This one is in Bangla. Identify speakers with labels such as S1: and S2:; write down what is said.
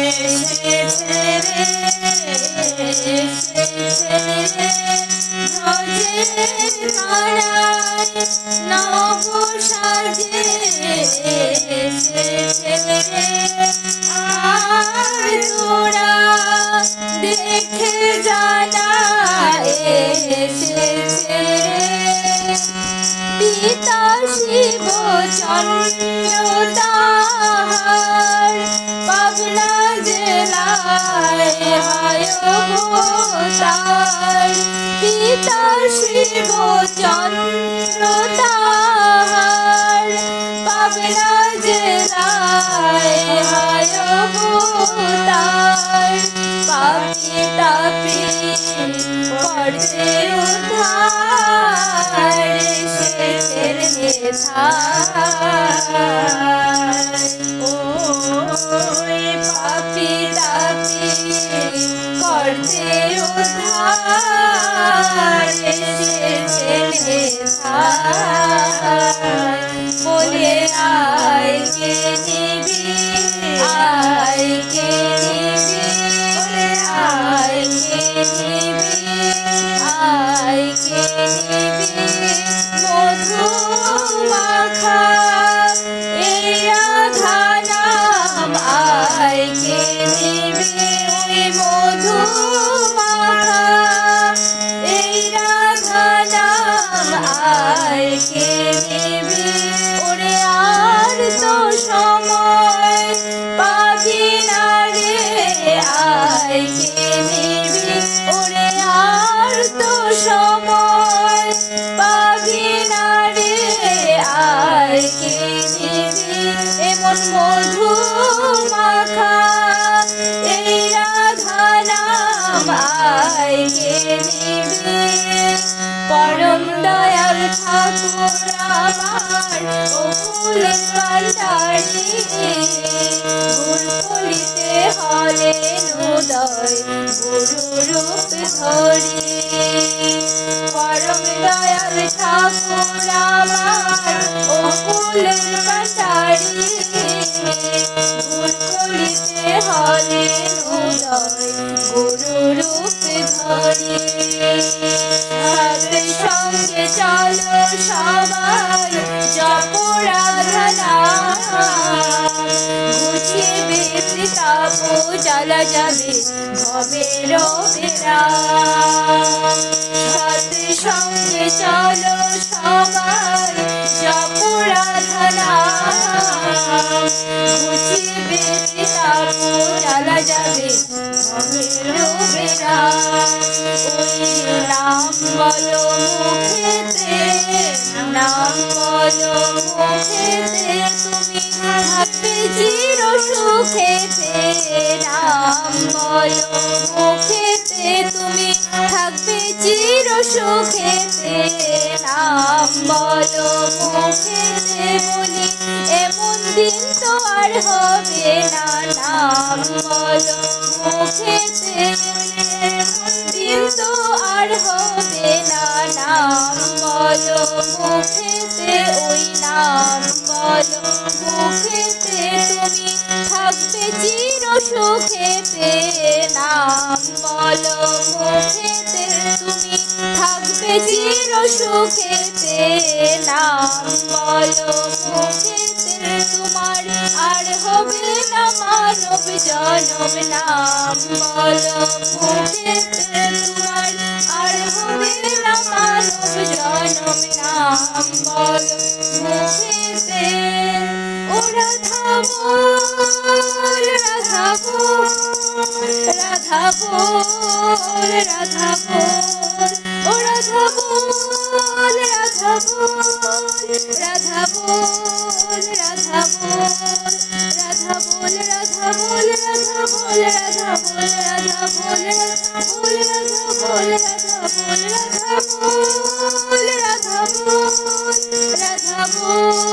S1: এসেছে রে এসেছে রে ব্রজের কানাই নব সাজে এসেছে রে আর তোরা দেখে জানা এসেছে রে পিতা শিব চন্দ্র তাহার পাবনা জেলায় হয় অবতার পিতা শিব চন্দ্র তাহার পাবনা জেলায় হয় অবতার পাপি তাপি করতে উদ্ধার শেষের নেথার ও পাপি তাপি করতে উদ্ধার শেষের নেথার বলে আয় কে নিবি আয় কে নিবি বলে আয় কে নিবি আয় কে নিবি মধু মাখা এই রাধা নাম আয় কে নিবি ওই মধু মাখা এই রাধা নাম আয় কে নিবি ওরে আর তো সময় পাবি না রে আয় কে নিবি ওরে আর তো সময় পাবি না রে আয় কে নিবি এমন মধু মাখা এই রাধা নাম আয় কে নিবি পরম দয়াল ঠাকুর আমার ও ফুলের কান্ডারি ভুল করিতে হলেন উদয় গুরু রূপ ধরি পরম দয়াল ঠাকুর আমার ও ফুলের কান্ডারি ভুল করিতে হলেন উদয় গুরু রূপ ধরি সাথে সঙ্গে চলো সবাই জপ রাধা নাম ঘুচিবে তাপ জ্বালা যাবে ভবের বিরাম সাথে সঙ্গে চলো সবাই জপ রাধা নাম ঘুচিবে তাপ জ্বালা যাবে ভবের বিরাম ওই নাম বলো মুখেতে নাম বলো মুখেতে তুমি থাকবে চির সুখেতে নাম বলো মুখেতে তুমি থাকবে চির সুখেতে নাম বলো মুখেতে বলি এমন দিন তো আর হবে না নাম বলো মুখেতে এমন দিন তো আর হবে না নাম বলো মুখেতে ওই নাম বলো মুখেতে তুমি থাকবে চির সুখেতে নাম বলো মুখেতে তুমি থাকবে চির সুখেতে নাম বলো মুখেতে তোমার আর হবে না মানব জনম নাম বলো মুখেতে তোমার আর হবে না মানব জনম নাম বলো মুখেতে ও রাধা বল রাধা বল রাধা বল রাধা বল ও রাধা বল রাধা বল রাধা বল রাধা বল রাধা বল রাধা বল রাধা বল রাধা বল রাধা বল রাধা বল রাধা বল রাধা বল রাধা বল রাধা বল রাধা বল